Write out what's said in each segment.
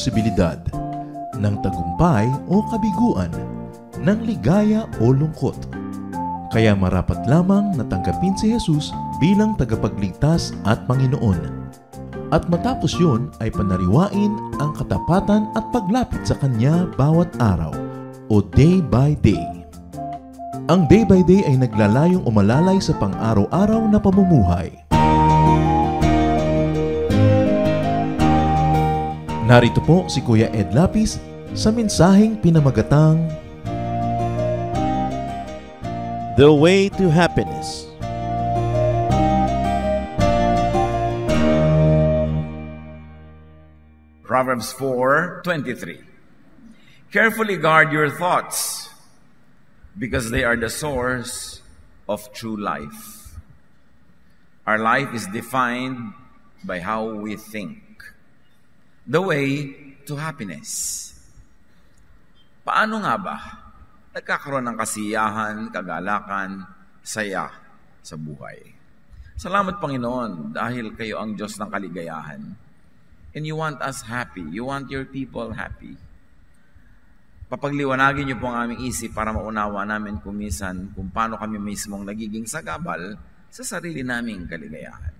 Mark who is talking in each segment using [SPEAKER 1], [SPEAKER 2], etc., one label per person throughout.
[SPEAKER 1] posibilidad, ng tagumpay o kabiguan, ng ligaya o lungkot. Kaya marapat lamang na tanggapin si Jesus bilang tagapagligtas at Panginoon. At matapos yun ay panariwain ang katapatan at paglapit sa Kanya bawat araw o day by day. Ang day by day ay naglalayong umalalay sa pang-araw-araw na pamumuhay. Narito po si Kuya Ed Lapis sa mensaheng pinamagatang
[SPEAKER 2] The Way to Happiness.
[SPEAKER 3] Proverbs 4:23. Carefully guard your thoughts, because they are the source of true life. Our life is defined by how we think. The way to happiness. Paano nga ba nagkakaroon ng kasiyahan, kagalakan, saya sa buhay? Salamat Panginoon dahil kayo ang Diyos ng kaligayahan. And you want us happy. You want your people happy. Papagliwanagin niyo po ang aming isip para maunawa namin kumisan kung paano kami mismong nagiging sagabal sa sarili naming kaligayahan.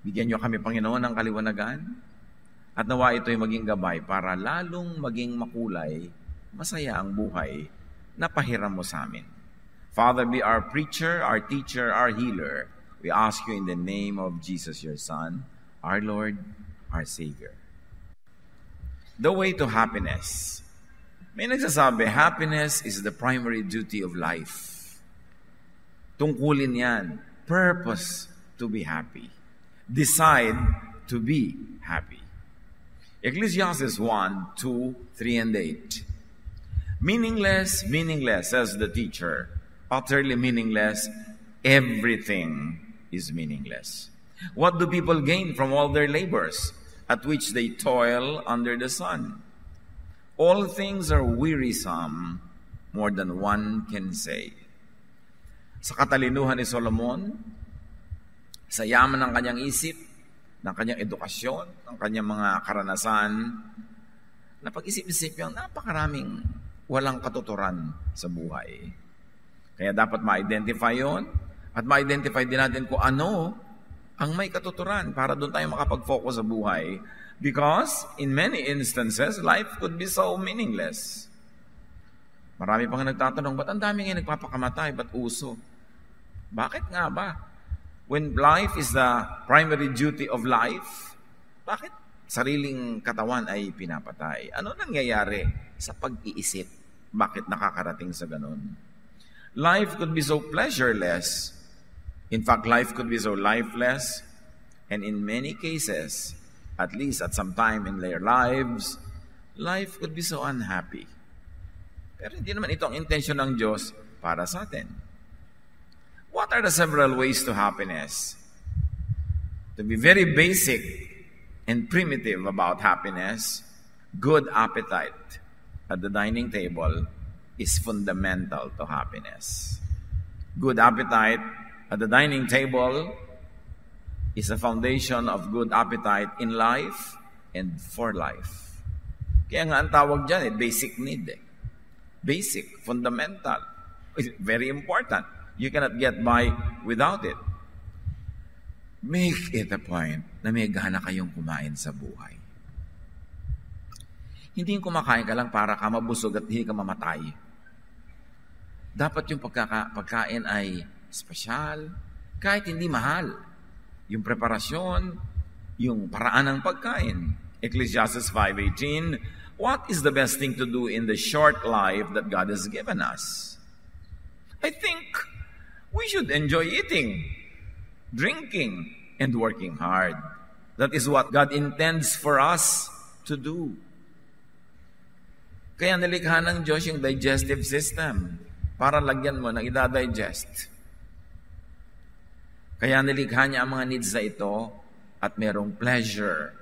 [SPEAKER 3] Bigyan niyo kami, Panginoon, ng kaliwanagan at nawa ito'y maging gabay para lalong maging makulay, masaya ang buhay na pahiram mo sa amin. Father, be our preacher, our teacher, our healer. We ask you in the name of Jesus, your Son, our Lord, our Savior. The way to happiness. May nagsasabi, happiness is the primary duty of life. Tungkulin yan. Purpose to be happy. Decide to be happy. Ecclesiastes 1, 2, 3, and 8. Meaningless, meaningless, says the teacher. Utterly meaningless. Everything is meaningless. What do people gain from all their labors, at which they toil under the sun? All things are wearisome, more than one can say. Sa katalinuhan ni Solomon, sa yaman ng kanyang isip, ng kanyang edukasyon, ng kanyang mga karanasan, napag-isip-isip yung napakaraming walang katuturan sa buhay. Kaya dapat ma-identify yon at ma-identify din natin kung ano ang may katuturan para doon tayo makapag-focus sa buhay. Because in many instances, life could be so meaningless. Marami pang nagtatanong, ba't ang dami ngayon nagpapakamatay? Ba't uso? Bakit nga ba? When life is the primary duty of life, bakit sariling katawan ay pinapatay? Ano nangyayari sa pag-iisip? Bakit nakakarating sa ganun? Life could be so pleasureless. In fact, life could be so lifeless, and in many cases, at least at some time in their lives, life could be so unhappy. Pero hindi naman ito ang intensyon ng Diyos para sa atin. What are the several ways to happiness? To be very basic and primitive about happiness, good appetite at the dining table is fundamental to happiness. Good appetite at the dining table is a foundation of good appetite in life and for life. Kaya nga ang tawag dyan, basic need. Basic, fundamental. It's very important. You cannot get by without it. Make it a point na may gana kayong kumain sa buhay. Hindi yung kumakain ka lang para ka mabusog at hindi ka mamatay. Dapat yung pagkain ay espesyal, kahit hindi mahal. Yung preparasyon, yung paraan ng pagkain. Ecclesiastes 5:18, what is the best thing to do in the short life that God has given us? I think we should enjoy eating, drinking, and working hard. That is what God intends for us to do. Kaya nilikha ng Diyos yung digestive system para lagyan mo ng ida-digest. Kaya nilikha niya ang mga needs na ito at merong pleasure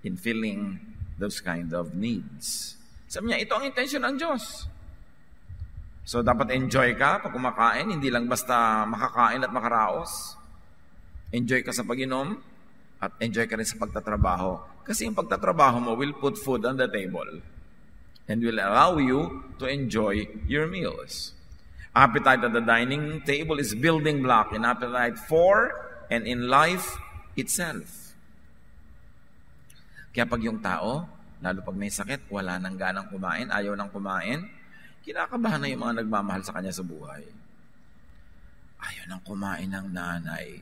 [SPEAKER 3] in filling those kind of needs. Sabi niya, ito ang intensyon ng Diyos. So, dapat enjoy ka pag kumakain, hindi lang basta makakain at makaraos. Enjoy ka sa pag-inom at enjoy ka rin sa pagtatrabaho Kasi yung pagtatrabaho mo will put food on the table and will allow you to enjoy your meals. Appetite at the dining table is building block in appetite for and in life itself. Kaya pag yung tao, lalo pag may sakit, wala nang ganang kumain, ayaw nang kumain, kinakabahan na yung mga nagmamahal sa kanya sa buhay. Ayaw nang kumain ng nanay.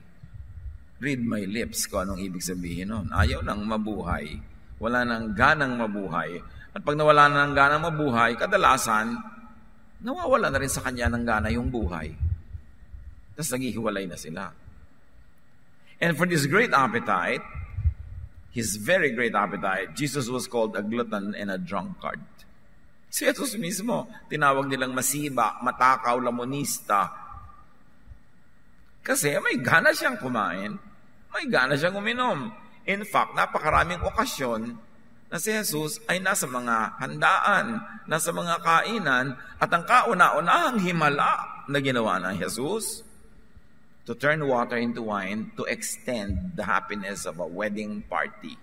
[SPEAKER 3] Read my lips kung anong ibig sabihin nun. Ayaw nang mabuhay. Wala nang ganang mabuhay. At pag nawala na ng ganang mabuhay, kadalasan, nawawala na rin sa kanya ng gana yung buhay. Tapos naghihiwalay na sila. And for this great appetite, his very great appetite, Jesus was called a glutton and a drunkard. Si Jesus mismo, tinawag nilang masiba, matakaw, lamonista. Kasi may gana siyang kumain, may gana siyang uminom. In fact, napakaraming okasyon na si Jesus ay nasa mga handaan, nasa mga kainan, at ang kauna-unahang himala na ginawa ng Jesus, to turn water into wine to extend the happiness of a wedding party.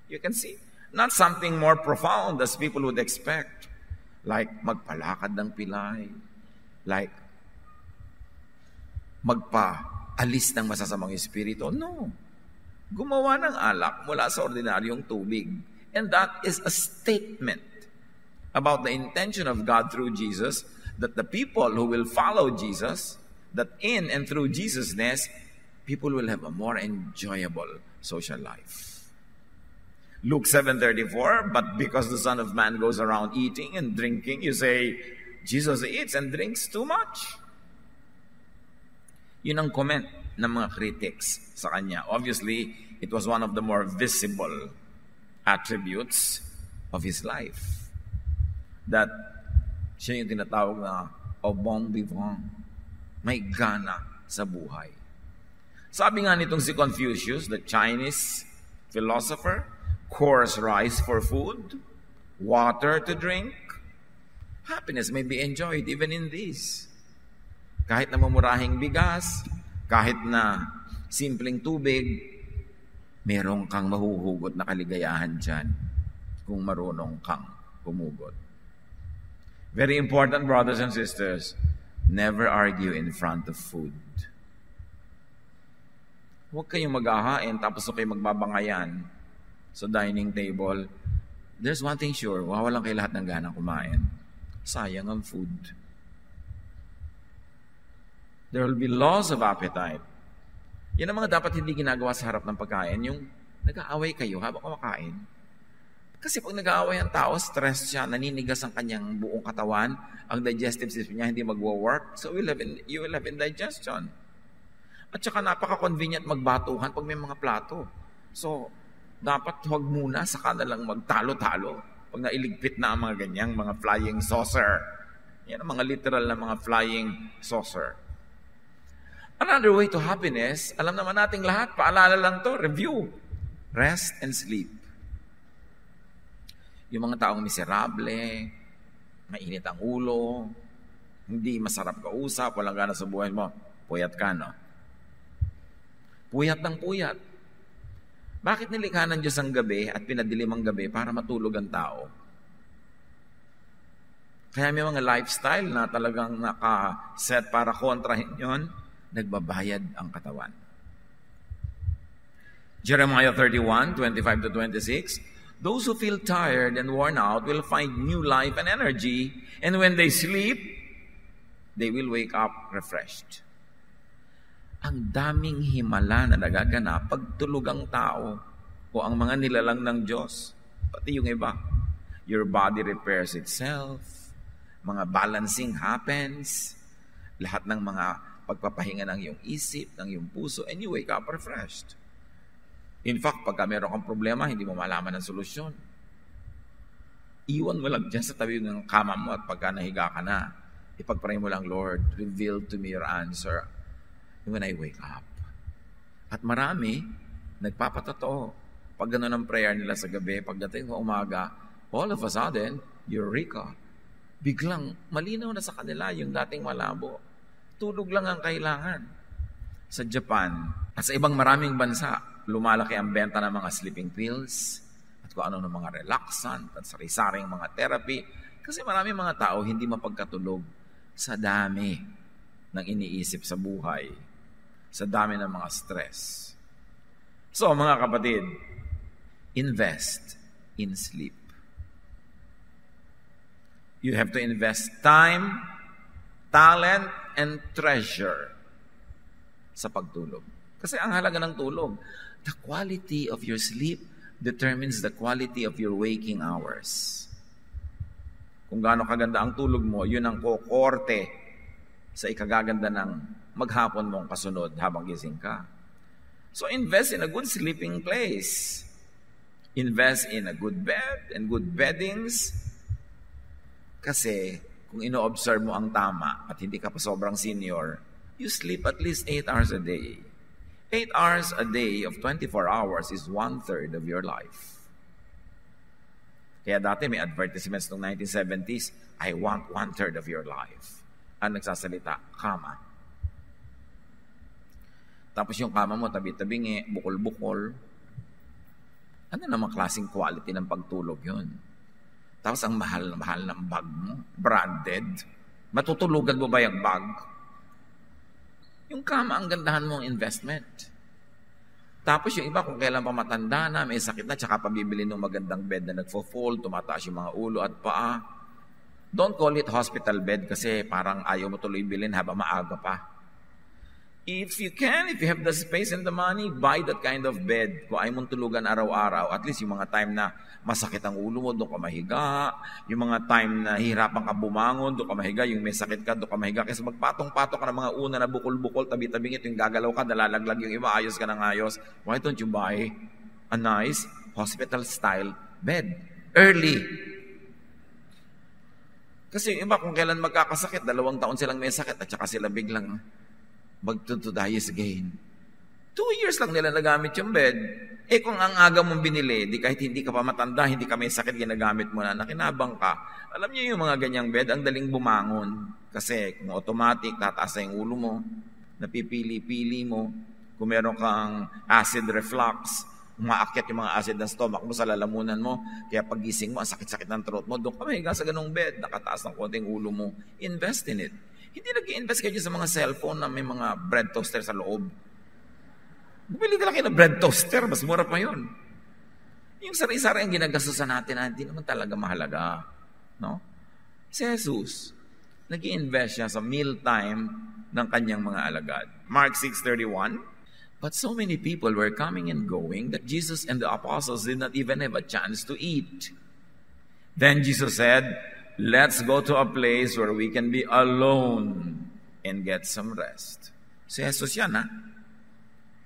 [SPEAKER 3] You can see, not something more profound as people would expect, like magpalakad ng pilay, like magpaalis ng masasamang espiritu. No. Gumawa ng alak mula sa ordinaryong tubig. And that is a statement about the intention of God through Jesus, that the people who will follow Jesus, that in and through Jesus-ness, people will have a more enjoyable social life. Luke 7:34, but because the Son of Man goes around eating and drinking, you say, Jesus eats and drinks too much. Yun ang comment ng mga critics sa kanya. Obviously, it was one of the more visible attributes of his life. That siya yung tinatawag na au bon vivant. May gana sa buhay. Sabi nga nitong si Confucius, the Chinese philosopher, coarse rice for food, water to drink. Happiness may be enjoyed even in this. Kahit na mamurahing bigas, kahit na simpleng tubig, merong kang mahuhugot na kaligayahan dyan kung marunong kang humugot. Very important, brothers and sisters, never argue in front of food. Huwag kayong maghahain tapos kayo magbabangayan sa dining table. There's one thing sure, wawalan kayo lahat ng ganang kumain. Sayang ang food. There will be laws of appetite. Yan ang mga dapat hindi ginagawa sa harap ng pagkain, yung nag-aaway kayo habang kumakain. Kasi pag nag-aaway ang tao, stress siya, naninigas ang kanyang buong katawan, ang digestive system niya hindi magwo-work, so you will have indigestion. At saka napaka-convenient magbatuhan pag may mga plato. So, dapat huwag muna, saka na lang magtalo-talo. Pag nailigpit na ang mga ganyang, mga flying saucer. Yan ang mga literal na mga flying saucer. Another way to happiness, alam naman nating lahat, paalala lang to, review. Rest and sleep. Yung mga taong miserable, mainit ang ulo, hindi masarap kausap, walang gana sa buhay mo, puyat ka, no? Puyat ng puyat. Bakit nilikha ng Diyos ang gabi at pinadilim ang gabi para matulog ang tao? Kaya may mga lifestyle na talagang naka-set para kontrahin yon, nagbabayad ang katawan. Jeremiah 31:25-26, those who feel tired and worn out will find new life and energy, and when they sleep, they will wake up refreshed. Ang daming himala na nagaganap pag tulog ang tao o ang mga nilalang ng Diyos. Pati yung iba. Your body repairs itself, mga balancing happens, lahat ng mga pagpapahinga ng iyong isip, ng iyong puso, and you wake up refreshed. In fact, pagka meron kang problema, hindi mo malaman ang solusyon. Iwan mo lang dyan sa tabi ng kama mo at pagka nahiga ka na, ipagpray mo lang, Lord, reveal to me your answer when I wake up. At marami, nagpapatotoo. Pag gano'n ang prayer nila sa gabi, pagdating ng umaga, all of a sudden, eureka. Biglang malinaw na sa kanila yung dating malabo. Tulog lang ang kailangan. Sa Japan at sa ibang maraming bansa, lumalaki ang benta ng mga sleeping pills, at kung ano ng mga relaxant at sari-saring mga therapy. Kasi marami mga tao hindi mapagkatulog sa dami ng iniisip sa buhay, sa dami ng mga stress. So mga kapatid, invest in sleep. You have to invest time, talent, and treasure sa pagtulog. Kasi ang halaga ng tulog, the quality of your sleep determines the quality of your waking hours. Kung gaano kaganda ang tulog mo, yun ang kokorte sa ikagaganda ng maghapon mong kasunod habang gising ka. So invest in a good sleeping place. Invest in a good bed and good beddings. Kasi kung ino-observe mo ang tama at hindi ka pa sobrang senior, you sleep at least 8 hours a day. 8 hours a day of 24 hours is 1/3 of your life. Kaya dati may advertisements noong 1970s, I want 1/3 of your life. Ang nagsasalita, kama. Tapos yung kama mo, tabi-tabingi, bukol-bukol. Ano namang klaseng quality ng pagtulog yun? Tapos ang mahal ng bag mo, branded. Matutulugan mo ba yung bag? Yung kama ang gandahan mong investment. Tapos yung iba, kung kailan pa matanda na, may sakit na, tsaka pabibili ng magandang bed na nagfo-fold, tumataas yung mga ulo at paa. Don't call it hospital bed kasi parang ayaw mo tuloy bilhin habang maaga pa. If you have the space and the money, buy that kind of bed. Kung ayaw mong tulugan araw-araw, at least yung mga time na masakit ang ulo mo, doon ka mahiga. Yung mga time na hihirapan ka bumangon, doon ka mahiga. Yung may sakit ka, doon ka mahiga. Kasi magpatong-patong ka ng mga una na bukol-bukol, tabi-tabing ito, yung gagalaw ka, nalalaglag yung iba, ayos ka ng ayos. Why don't you buy a nice hospital-style bed? Early. Kasi yung iba, kung kailan magkakasakit, 2 taon silang may sakit, at saka sila biglang magtutudayis again. 2 years lang nila nagamit yung bed. Eh kung ang aga mong binili, di kahit hindi ka pa matanda, hindi ka may sakit, ginagamit mo na, nakinabang ka. Alam niyo yung mga ganyang bed, ang daling bumangon. Kasi kung automatic, tataas na yung ulo mo, napipili-pili mo. Kung meron kang acid reflux, umaakyat yung mga acid ng stomach mo sa lalamunan mo, kaya pagising mo, ang sakit-sakit ng throat mo, doon ka mahiga sa ganung bed, nakataas ng konting ulo mo. Invest in it. Hindi nag-i-invest kayo sa mga cellphone na may mga bread toaster sa loob. Bumili ka lang kayo ng bread toaster, mas mura pa yun. Yung sari-sari ang ginagastusan natin, hindi naman talaga mahalaga. No? Si Jesus, nag-i-invest siya sa mealtime ng kanyang mga alagad. Mark 6:31, but so many people were coming and going that Jesus and the apostles did not even have a chance to eat. Then Jesus said, let's go to a place where we can be alone and get some rest. Si Jesus yan, ha?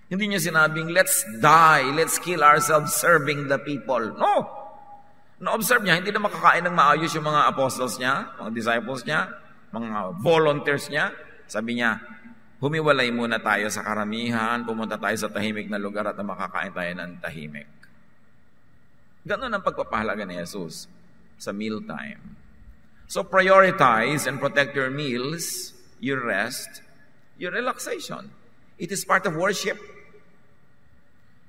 [SPEAKER 3] Hindi niya sinabing, let's die, let's kill ourselves serving the people. No! Na-observe niya, hindi na makakain ng maayos yung mga apostles niya, mga disciples niya, mga volunteers niya. Sabi niya, humiwalay muna tayo sa karamihan, pumunta tayo sa tahimik na lugar at makakain tayo ng tahimik. Ganun ang pagpapahalaga ni Jesus sa mealtime. So prioritize and protect your meals, your rest, your relaxation. It is part of worship.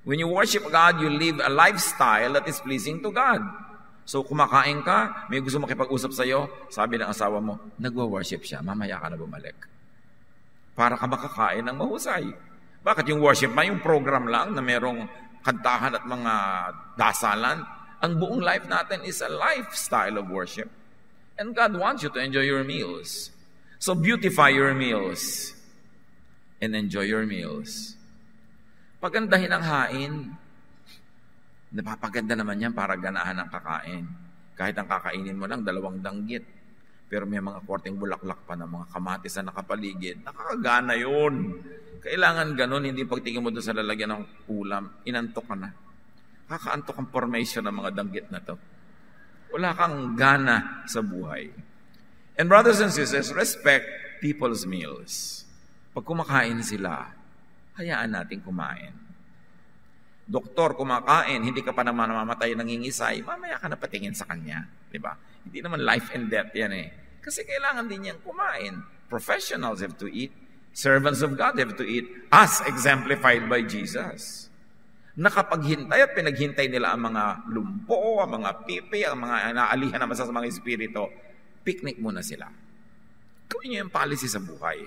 [SPEAKER 3] When you worship God, you live a lifestyle that is pleasing to God. So kumakain ka, may gusto makipag-usap sa'yo, sabi ng asawa mo, nagwa-worship siya, mamaya ka na bumalik. Para ka makakain ng mahusay. Bakit yung worship ba? Yung program lang na merong kantahan at mga dasalan. Ang buong life natin is a lifestyle of worship. And God wants you to enjoy your meals. So beautify your meals and enjoy your meals. Pagandahin ang hain. Napapaganda naman yan para ganahan ang kakain. Kahit ang kakainin mo lang, 2 danggit. Pero may mga korteng bulaklak pa ng mga kamatis na nakapaligid. Nakakagana yun. Kailangan ganun, hindi pagtingin mo doon sa lalagyan ng ulam, inantok ka na. Kakaantok ang formation ng mga danggit na to. Wala kang gana sa buhay. And brothers and sisters, respect people's meals. Pag kumakain sila, hayaan natin kumain. Doktor kumakain, hindi ka pa naman namamatay nangingisay, mamaya ka na patingin sa kanya. Diba? Hindi naman life and death yan eh. Kasi kailangan din niyang kumain. Professionals have to eat. Servants of God have to eat. As exemplified by Jesus. Nakapaghintay at pinaghintay nila ang mga lumpo, ang mga pipi, ang mga naalihan naman sa mga espiritu. Picnic muna sila. Gawin niyo yung policy sa buhay.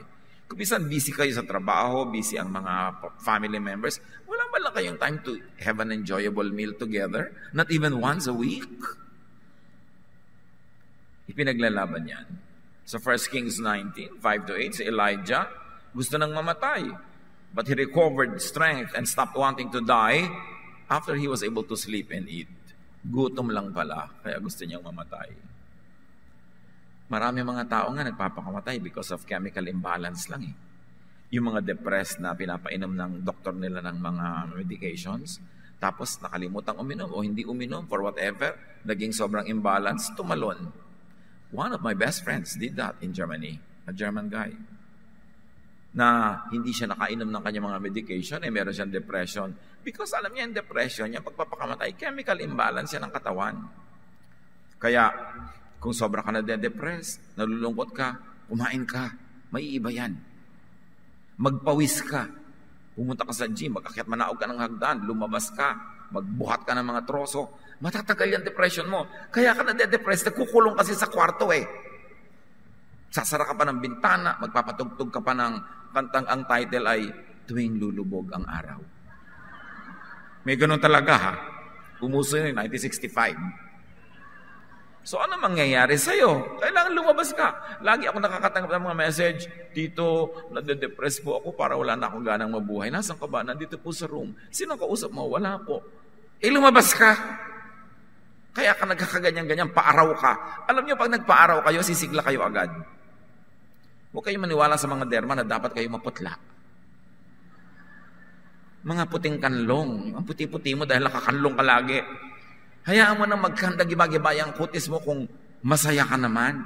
[SPEAKER 3] Kung minsan busy kayo sa trabaho, busy ang mga family members, wala ba lang kayong time to have an enjoyable meal together? Not even once a week? Ipinaglalaban yan. Sa 1 Kings 19, 5-8, si Elijah, gusto nang mamatay. But he recovered strength and stopped wanting to die after he was able to sleep and eat. Gutom lang pala, kaya gusto niyang mamatay. Marami mga tao nga nagpapakamatay because of chemical imbalance lang eh. Yung mga depressed na pinapainom ng doktor nila ng mga medications, tapos nakalimutan uminom o hindi uminom for whatever, naging sobrang imbalance, tumalon. One of my best friends did that in Germany, a German guy, na hindi siya nakainom ng kanyang mga medication, meron siyang depression. Because alam niya yung depression, yung pagpapakamatay, chemical imbalance yan ng katawan. Kaya, kung sobra ka na de-depress, nalulungkot ka, kumain ka, maiiba yan. Magpawis ka. Pumunta ka sa gym, mag-akyat manaog ka ng hagdan, lumabas ka, magbuhat ka ng mga troso, matatagal yung depression mo. Kaya ka na de-depress, nagkukulong kasi sa kwarto eh. Sasara ka pa ng bintana, magpapatugtog ka pa ng kantang ang title ay Tuwing Lulubog ang Araw. May ganun talaga ha. Umuso yun 1965. So ano mangyayari sa'yo? Kailangan lumabas ka. Lagi ako nakakatanggap ng mga message, Tito, nade-depress po ako para wala na akong ganang mabuhay. Nasaan ka ba? Nandito po sa room. Sino kausap mo? Wala po. Lumabas ka. Kaya ka nagkakaganyan-ganyan, paaraw ka. Alam niyo, pag nagpaaraw kayo, sisigla kayo agad. Huwag kayo maniwala sa mga derma na dapat kayo maputla. Mga puting kanlong. Ang puti-puti mo dahil nakakanlong ka lagi. Hayaan mo na magkanda-giba-giba ang kutis mo kung masaya ka naman.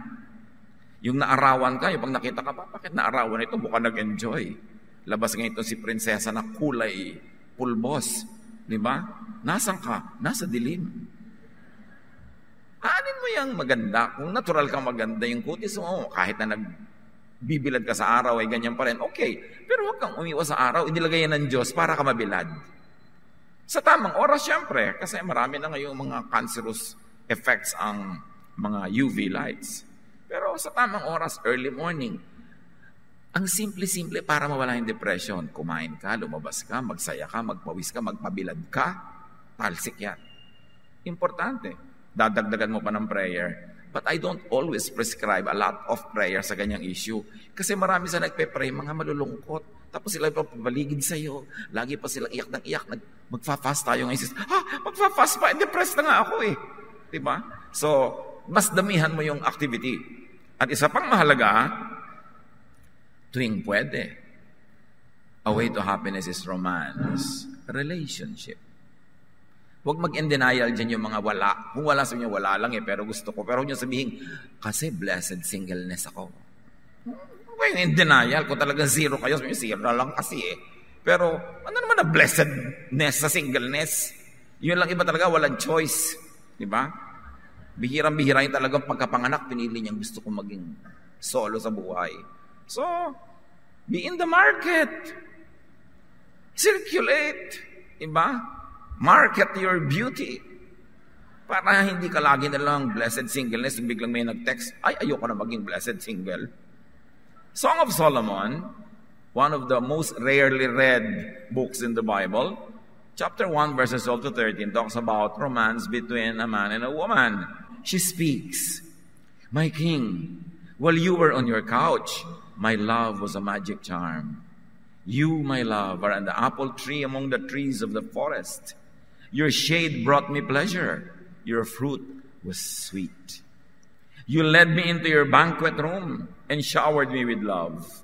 [SPEAKER 3] Yung naarawan ka, yung pag nakita ka pa, bakit naarawan ito? Mukhang nag-enjoy. Labas ngayon ito si prinsesa na kulay pulbos. Di ba? Nasaan ka? Nasa dilim. Aanin mo yung maganda. Kung natural kang maganda yung kutis mo, kahit na nagbibilad ka sa araw ay ganyan pa rin, okay. Pero huwag kang umiwas sa araw, inilagay yan ng Diyos para ka mabilad. Sa tamang oras, syempre, kasi marami na ngayong mga cancerous effects ang mga UV lights. Pero sa tamang oras, early morning, ang simple-simple para mawala yung depression. Kumain ka, lumabas ka, magsaya ka, magpawis ka, magpabilad ka, talsik yan. Importante. Dadagdagan mo pa ng prayer. But I don't always prescribe a lot of prayer sa ganyang issue. Kasi marami sa nagpe-pray, mga malulungkot. Tapos sila papaligid sa'yo. Lagi pa silang iyak ng iyak. Magfa-fast tayo ngayon. Magfa-fast pa. Depressed na nga ako eh. Diba? So, mas damihan mo yung activity. At isa pang mahalaga, tuwing pwede. A way to happiness is romance. Relationship. Huwag mag-in-denial dyan yung mga wala. Kung wala sa inyo, wala lang eh, pero gusto ko. Pero huwag nyo sabihin, kasi blessed singleness ako. Huwag yung in-denial. Kung talagang zero kayo, sabihin, zero lang kasi eh. Pero ano naman na blessedness sa singleness? Yun lang iba talaga, walang choice. Diba? Bihirang-bihira yung talagang pagkapanganak, pinili niyang gusto kong maging solo sa buhay. So, be in the market. Circulate. Diba? Market your beauty. Para hindi ka lagi na lang blessed singleness, biglang may nag-text, ay, ayoko na maging blessed single. Song of Solomon, one of the most rarely read books in the Bible, chapter 1, verses 12 to 13, talks about romance between a man and a woman. She speaks, "My king, while you were on your couch, my love was a magic charm. You, my love, are an apple tree among the trees of the forest. Your shade brought me pleasure. Your fruit was sweet. You led me into your banquet room and showered me with love.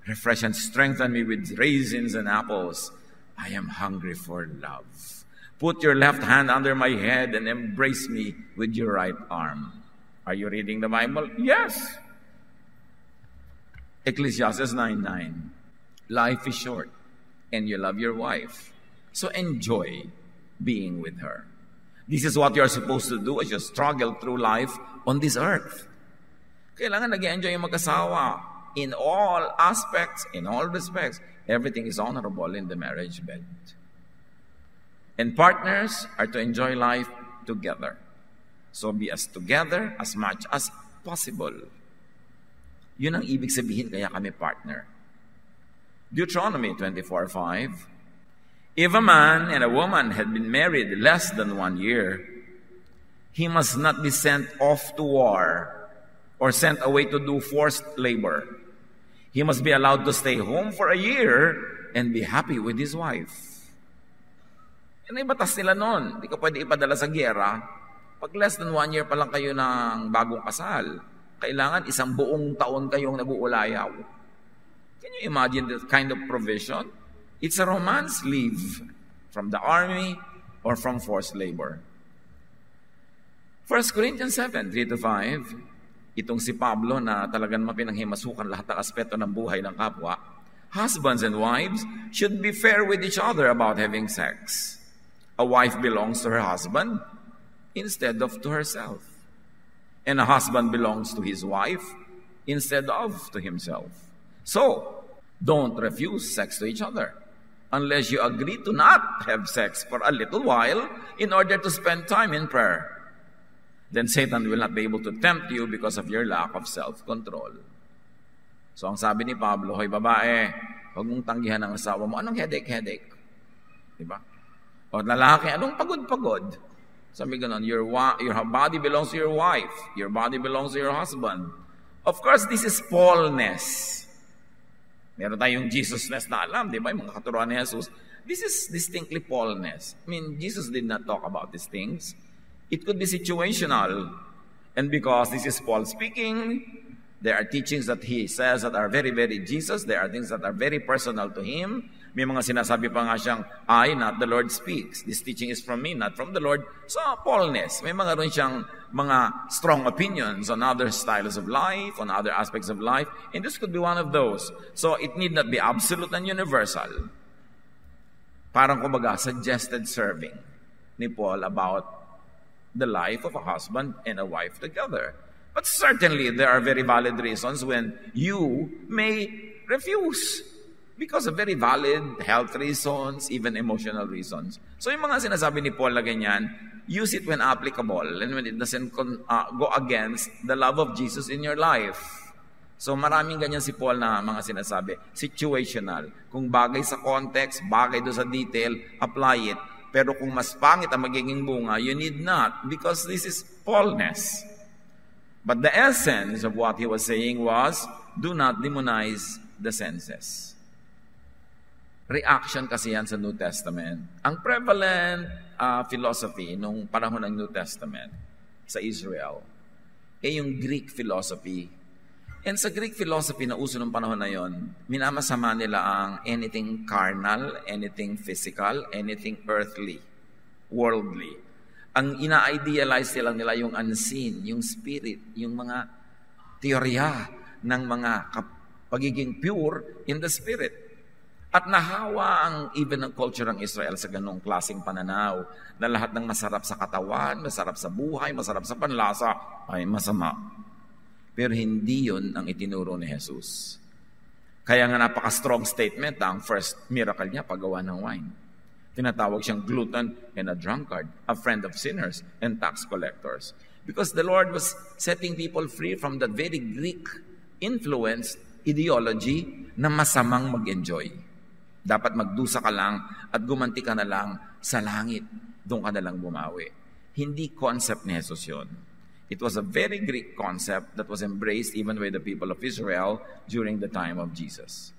[SPEAKER 3] Refresh and strengthen me with raisins and apples. I am hungry for love. Put your left hand under my head and embrace me with your right arm." Are you reading the Bible? Yes. Ecclesiastes 9:9. Life is short and you love your wife. So enjoy being with her. This is what you're supposed to do as you struggle through life on this earth. Kailangan nag-enjoy yung mag-asawa in all aspects, in all respects. Everything is honorable in the marriage bed. And partners are to enjoy life together. So be as together as much as possible. Yun ang ibig sabihin kaya kami partner. Deuteronomy 24:5. If a man and a woman had been married less than 1 year, he must not be sent off to war or sent away to do forced labor. He must be allowed to stay home for a year and be happy with his wife. Yan ay batas nila noon. Hindi ka pwede ipadala sa giyera. Pag less than 1 year pa lang kayo ng bagong kasal, kailangan isang buong taon kayong nag-uulayaw. Can you imagine that kind of provision? It's a romance leave from the army or from forced labor. 1 Corinthians 7:3-5, itong si Pablo na talagang mapinanghimasukan lahat ng aspeto ng buhay ng kapwa. Husbands and wives should be fair with each other about having sex. A wife belongs to her husband instead of to herself. And a husband belongs to his wife instead of to himself. So, don't refuse sex to each other unless you agree to not have sex for a little while in order to spend time in prayer. Then Satan will not be able to tempt you because of your lack of self-control. So, ang sabi ni Pablo, hoy babae, huwag mong tanggihan ang asawa mo. Anong headache? Diba? O lalaki, anong pagod? Sabi ganon, your body belongs to your wife. Your body belongs to your husband. Of course, this is Paulness. Meron tayong Jesusness na alam, di ba? Yung mga katuruan ni Jesus. This is distinctly Paulness. I mean, Jesus did not talk about these things. It could be situational. And because this is Paul speaking, there are teachings that he says that are very, very Jesus. There are things that are very personal to him. May mga sinasabi pa nga siyang, I, not the Lord, speaks. This teaching is from me, not from the Lord. So, Paulness. May mga rin siyang mga strong opinions on other styles of life, on other aspects of life. And this could be one of those. So, it need not be absolute and universal. Parang kumbaga, suggested serving ni Paul about the life of a husband and a wife together. But certainly, there are very valid reasons when you may refuse. Because of very valid health reasons, even emotional reasons. So yung mga sinasabi ni Paul na ganyan, use it when applicable and when it doesn't go against the love of Jesus in your life. So maraming ganyan si Paul na mga sinasabi. Situational. Kung bagay sa context, bagay do sa detail, apply it. Pero kung mas pangit ang magiging bunga, you need not because this is Paulness. But the essence of what he was saying was, do not demonize the senses. Reaction kasi yan sa New Testament. Ang prevalent philosophy nung panahon ng New Testament sa Israel ay yung Greek philosophy. And sa Greek philosophy na uso ng panahon na yon, minamasama nila ang anything carnal, anything physical, anything earthly, worldly. Ang ina-idealize nila yung unseen, yung spirit, yung mga teorya ng mga pagiging pure in the spirit. At nahawa ang even ng culture ng Israel sa ganong klaseng pananaw na lahat ng masarap sa katawan, masarap sa buhay, masarap sa panlasa ay masama. Pero hindi yun ang itinuro ni Jesus. Kaya nga napaka-strong statement ang first miracle niya, paggawa ng wine. Tinatawag siyang glutton and a drunkard, a friend of sinners and tax collectors. Because the Lord was setting people free from that very Greek-influenced ideology na masamang mag-enjoy. Dapat magdusa ka lang at gumanti ka na lang sa langit. Doon ka na lang bumawi. Hindi concept ni Jesus yun. It was a very Greek concept that was embraced even by the people of Israel during the time of Jesus.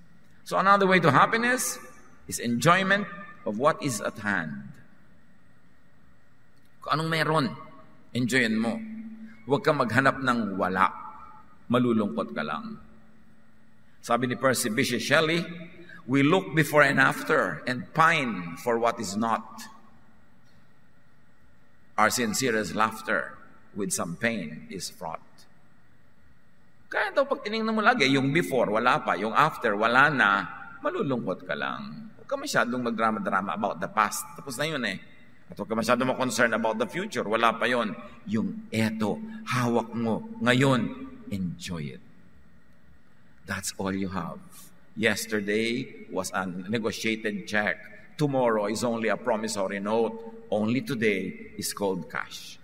[SPEAKER 3] So another way to happiness is enjoyment of what is at hand. Kung anong meron, enjoyin mo. Huwag kang maghanap ng wala. Malulungkot ka lang. Sabi ni Percy Bysshe Shelley, we look before and after and pine for what is not. Our sincerest laughter with some pain is fraught. Kaya daw pag tinignan mo lagi, yung before, wala pa. Yung after, wala na. Malulungkot ka lang. Huwag ka masyadong magdrama-drama about the past. Tapos na yun eh. At huwag ka masyadong concern about the future. Wala pa yun. Yung eto, hawak mo. Ngayon, enjoy it. That's all you have. Yesterday was a negotiated check. tomorrow is only a promissory note. Only today is called cash.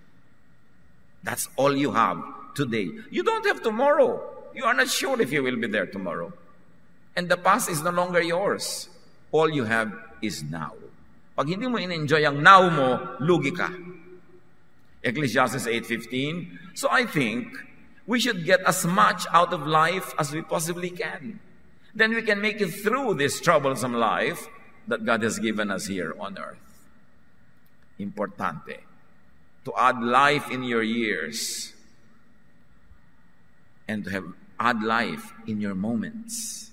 [SPEAKER 3] That's all you have today. You don't have tomorrow. You are not sure if you will be there tomorrow. And the past is no longer yours. All you have is now. Pag hindi mo in-enjoy ang now mo, lugi ka. Ecclesiastes 8:15. So I think we should get as much out of life as we possibly can. Then we can make it through this troublesome life that God has given us here on earth. Importante. To add life in your years and to add life in your moments.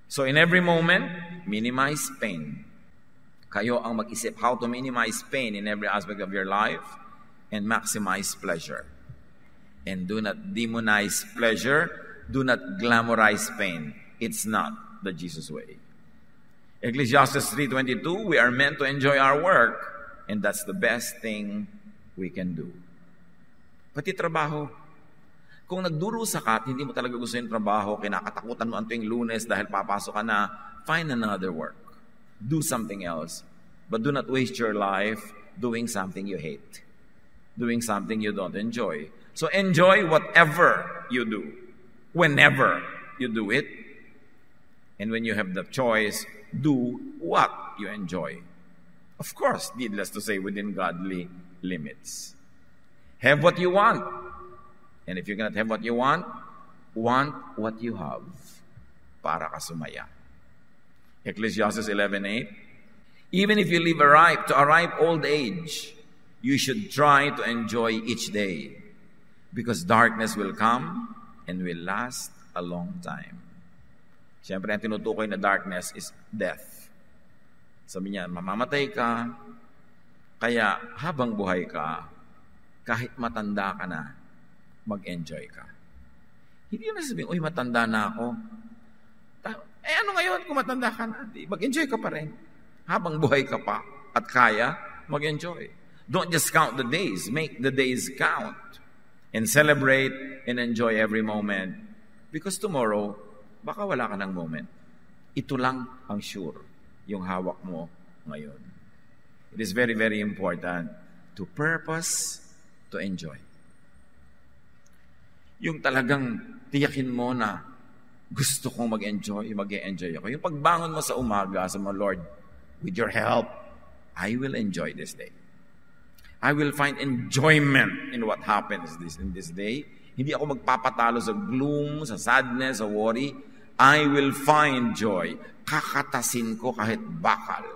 [SPEAKER 3] So in every moment, minimize pain. Kayo ang mag-isip how to minimize pain in every aspect of your life and maximize pleasure. And do not demonize pleasure. Do not glamorize pain. It's not the Jesus way. Ecclesiastes 3:22, we are meant to enjoy our work, and that's the best thing we can do. Pati trabaho. Kung nagdurusa ka at hindi mo talaga gusto yung trabaho, kinakatakutan mo ang tuwing Lunes dahil papasok ka na, find another work. Do something else. But do not waste your life doing something you hate. Doing something you don't enjoy. So enjoy whatever you do. Whenever you do it. And when you have the choice, do what you enjoy. Of course, needless to say, within godly limits. Have what you want. And if you cannot have what you want what you have para ka sumaya. Ecclesiastes 11:8. Even if you live a ripe old age, you should try to enjoy each day, because darkness will come and will last a long time. Siyempre, ang tinutukoy na darkness is death. Sabi niya, mamamatay ka, kaya habang buhay ka, kahit matanda ka na, mag-enjoy ka. Hindi na sabihin, uy, matanda na ako. Ano ngayon kung matanda ka na? Mag-enjoy ka pa rin. Habang buhay ka pa at kaya, mag-enjoy. Don't just count the days. Make the days count. And celebrate and enjoy every moment. Because tomorrow, baka wala ka ng moment. Ito lang ang sure, yung hawak mo ngayon. It is very, very important to purpose to enjoy. Yung talagang tiyakin mo na gusto kong mag-enjoy ako. Yung pagbangon mo sa umaga, sa mga Lord, with your help, I will enjoy this day. I will find enjoyment in what happens in this day. Hindi ako magpapatalo sa gloom, sa sadness, sa worry. I will find joy. Kakatasin ko kahit bakal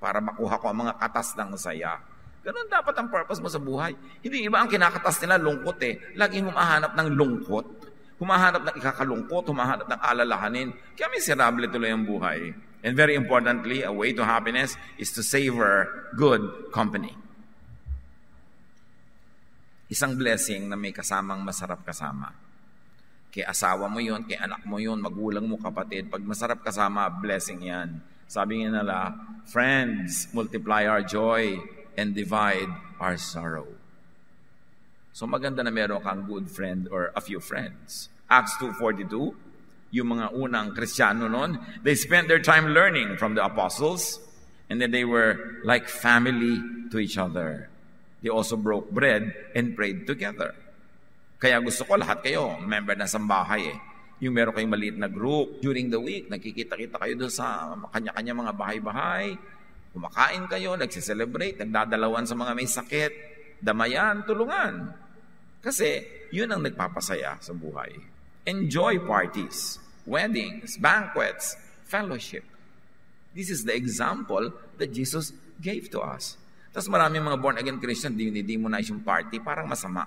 [SPEAKER 3] para makuha ko ang mga katas ng saya. Ganun dapat ang purpose mo sa buhay. Hindi iba ang kinakatas nila, lungkot eh. Laging humahanap ng lungkot. Humahanap ng ikakalungkot, humahanap ng alalahanin. Kaya miserable tuloy ang buhay. And very importantly, a way to happiness is to savor good company. Isang blessing na may kasamang masarap kasama. Kay asawa mo yun, kay anak mo yun, magulang mo, kapatid. Pag masarap kasama, blessing yan. Sabi nga nila, friends, multiply our joy and divide our sorrow. So maganda na meron kang good friend or a few friends. Acts 2:42, yung mga unang Kristiyano noon, they spent their time learning from the apostles, and then they were like family to each other. They also broke bread and prayed together. Kaya gusto ko lahat kayo, member ng sambahay eh. Yung meron kayong maliit na group, during the week, nagkikita-kita kayo doon sa kanya-kanya mga bahay-bahay, kumakain kayo, nagsiselebrate, nagdadalawan sa mga may sakit, damayan, tulungan. Kasi yun ang nagpapasaya sa buhay. Enjoy parties, weddings, banquets, fellowship. This is the example that Jesus gave to us. Tapos maraming mga born-again Christian, dinidemonize yung party, parang masama.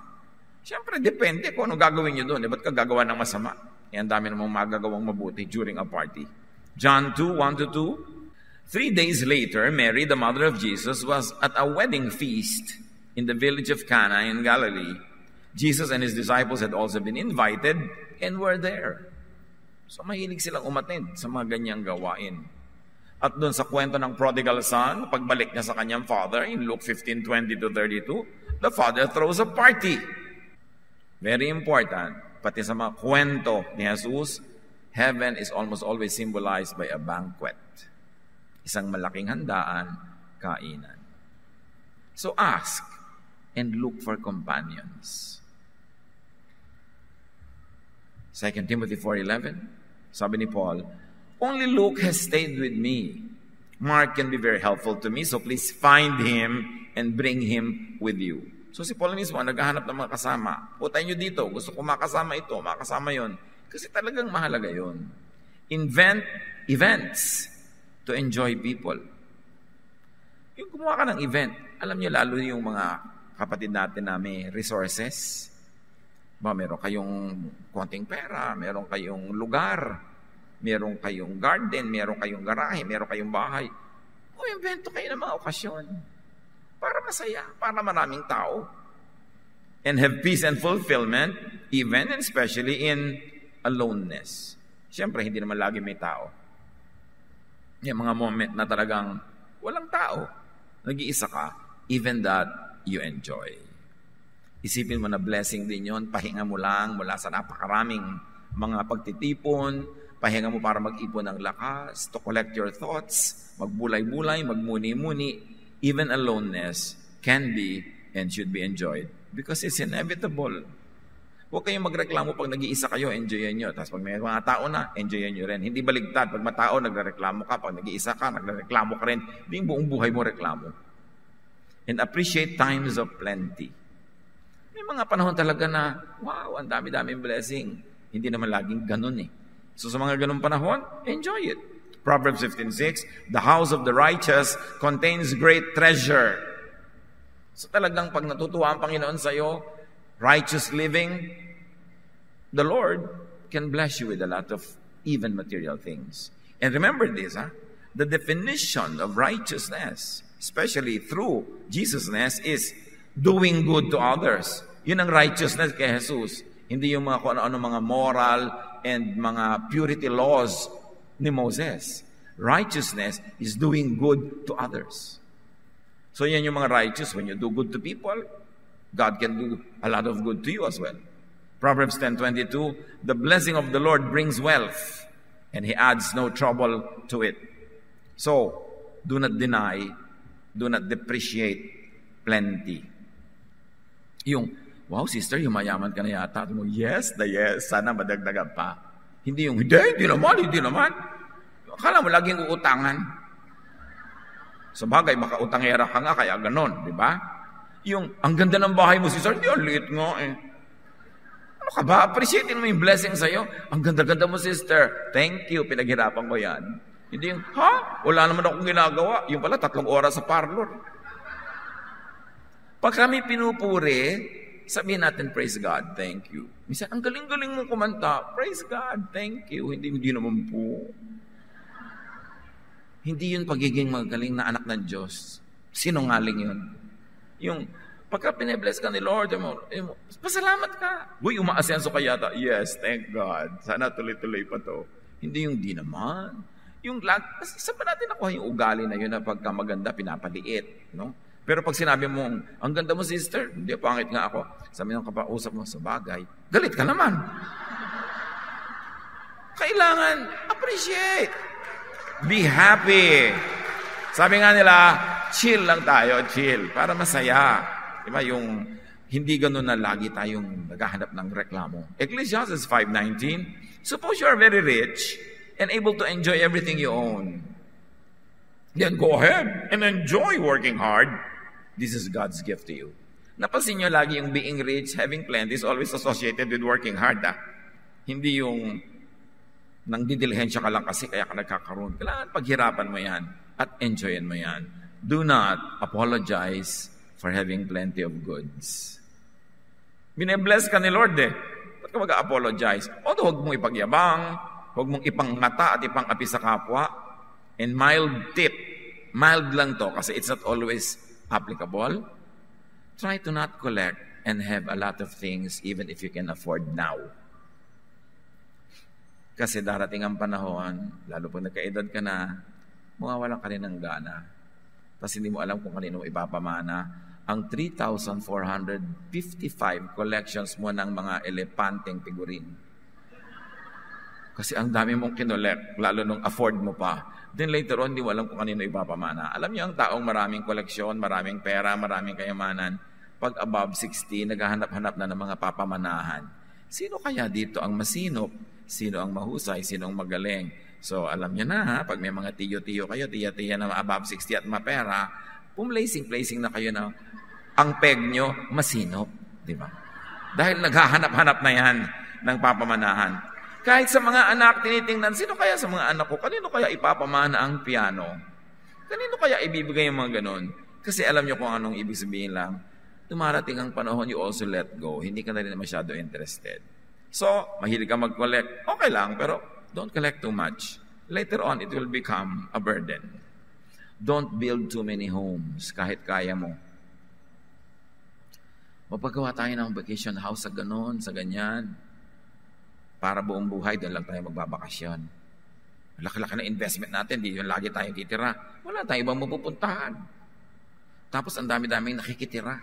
[SPEAKER 3] Siyempre, depende kung anong gagawin nyo doon. Ba't ka gagawa ng masama? Ang dami namang magagawang mabuti during a party. John 2:1-2. 3 days later, Mary, the mother of Jesus, was at a wedding feast in the village of Cana in Galilee. Jesus and his disciples had also been invited and were there. So mahilig silang umattend sa mga ganyang gawain. At doon sa kwento ng prodigal son, pagbalik niya sa kanyang father, in Luke 15:20-32, the father throws a party. Very important. Pati sa mga kwento ni Jesus, heaven is almost always symbolized by a banquet. Isang malaking handaan, kainan. So ask and look for companions. 2 Timothy 4:11, sabi ni Paul, only Luke has stayed with me. Mark can be very helpful to me, so please find him and bring him with you. So si Paul mismo, naghahanap ng mga kasama. Putay nyo dito, gusto ko makasama ito, makasama yon. Kasi talagang mahalaga yon. Invent events to enjoy people. Yung gumawa ka ng event, alam niyo lalo yung mga kapatid natin na may resources. Meron kayong konting pera, meron kayong lugar, meron kayong garden, meron kayong garahe, meron kayong bahay. Invento kayo ng mga okasyon. Para masaya, para maraming tao. And have peace and fulfillment, even and especially in aloneness. Siyempre, hindi naman lagi may tao. Yung mga moment na talagang walang tao, nag-iisa ka, even that you enjoy. Isipin mo na blessing din yon, pahinga mo lang mula sa napakaraming mga pagtitipon, pahinga mo para mag-ipon ng lakas, to collect your thoughts, magbulay-bulay, magmuni-muni. Even aloneness can be and should be enjoyed because it's inevitable. Huwag kayong magreklamo pag nag-iisa kayo, enjoyin nyo. Tapos pag may mga tao na, enjoyin nyo rin. Hindi baligtad. Pag matao, nagreklamo ka. Pag nag-iisa ka, nagreklamo ka rin. Hindi yung buong buhay mo reklamo. And appreciate times of plenty. May mga panahon talaga na, wow, ang dami-daming blessing. Hindi naman laging ganun eh. So sa mga ganun panahon, enjoy it. Proverbs 15:6, the house of the righteous contains great treasure. So talagang pag natutuwa ang Panginoon sa iyo, righteous living, the Lord can bless you with a lot of even material things. And remember this, the definition of righteousness, especially through Jesusness, is doing good to others. Yun ang righteousness kay Jesus. Hindi yung mga kung ano-ano mga moral and mga purity laws ni Moses. Righteousness is doing good to others. So yan yung mga righteous. When you do good to people, God can do a lot of good to you as well. Proverbs 10:22, the blessing of the Lord brings wealth, and He adds no trouble to it. So, do not deny, do not depreciate plenty. Yung, wow, sister, yung mayaman ka na yata. Yes, sana madagdagan pa. Hindi yung, hindi naman. Akala mo laging uutangan. Sa bagay, makautangera ka nga, kaya ganon, di ba? Yung, ang ganda ng bahay mo, sister, hindi, ang liit nga eh. Ano ka ba? Appreciate mo yung blessing sa'yo. Ang ganda-ganda mo, sister. Thank you, pinaghirapan ko yan. Hindi yung, wala naman akong ginagawa. Yung pala, 3 oras sa parlor. Pag kami pinupuri, sabihin natin, praise God, thank you. Minsan, ang galing-galing mong kumanta, praise God, thank you. Hindi naman po. Hindi yun pagiging magaling na anak ng Diyos. Sinungaling yun. Yung, pagka pinibless ka ni Lord, pasalamat ka. Uy, umaasenso ka yata. Yes, thank God. Sana tuloy-tuloy pa to. Hindi yung di naman. Yung, saan ba natin nakuha yung ugali na yun na pagka maganda, pinapaliit, no? Pero pag sinabi mong, ang ganda mo, sister, hindi, pangit nga ako. Sabi ng kapausap mo sa bagay, galit ka naman. Kailangan, appreciate. Be happy. Sabi nga nila, chill lang tayo, chill, para masaya. Diba yung, hindi ganun na lagi tayong naghahanap ng reklamo. Ecclesiastes 5:19, suppose you are very rich and able to enjoy everything you own. Then go ahead and enjoy working hard. This is God's gift to you. Napansin nyo lagi yung being rich, having plenty is always associated with working hard. Hindi yung nang didilihensya ka lang kasi kaya ka nagkakaroon. Kailangan paghirapan mo yan at enjoyin mo yan. Do not apologize for having plenty of goods. Bine-bless ka ni Lord eh. Ba't ka mag-apologize? Although huwag mong ipagyabang, huwag mong ipangmata at ipang-api sa kapwa. And mild tip, mild lang to kasi it's not always applicable. Try to not collect and have a lot of things even if you can afford now. Kasi darating ang panahon, lalo pag nagkaedad ka na, mawawalan ka rin ng gana. Tapos hindi mo alam kung kanino mo ipapamana. Ang 3,455 collections mo ng mga elepanteng figurine. Kasi ang dami mong kinolek, lalo nung afford mo pa. Then later on, di mo alam kung kanino ipapamana. Alam niyo ang taong maraming koleksyon, maraming pera, maraming kayamanan, pag above 60, naghahanap-hanap na ng mga papamanahan. Sino kaya dito ang masinop? Sino ang mahusay? Sino ang magaling? So alam niyo na, ha? Pag may mga tiyo-tiyo kayo, tiya-tiya na above 60 at mapera, pumlasing-placing na kayo na ang peg nyo, masinop. Di ba? Dahil naghahanap-hanap na yan ng papamanahan. Kahit sa mga anak, tinitingnan, sino kaya sa mga anak ko? Kanino kaya ipapamana ang piano? Kanino kaya ibibigay yung mga ganon? Kasi alam nyo kung anong ibig sabihin lang, dumarating ang panahon, you also let go. Hindi ka na rin masyado interested. So, mahilig ka mag-collect, okay lang, pero don't collect too much. Later on, it will become a burden. Don't build too many homes kahit kaya mo. Mapagawa tayo ng vacation house sa ganon, sa ganyan. Para buong buhay, doon lang tayo magbabakasyon. Laki-laki na investment natin, di yun lagi tayong titira. Wala tayong ibang mapupuntahan. Tapos ang dami-daming nakikitira.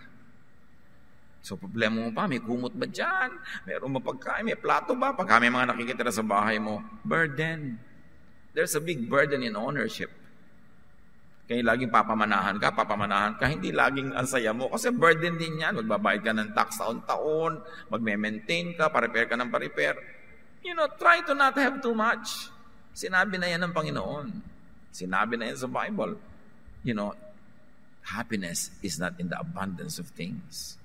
[SPEAKER 3] So problema mo pa, may kumot ba dyan? Meron mapagkain, may plato ba? Pagka may mga nakikitira sa bahay mo, burden. There's a big burden in ownership. Kaya laging papamanahan ka, hindi laging ang saya mo. Kasi burden din yan. Magbabayad ka ng tax taon-taon, magme-maintain ka, pa-repair ka ng pa-repair. You know, try to not have too much. Sinabi na yan ng Panginoon. Sinabi na yan sa Bible. You know, happiness is not in the abundance of things.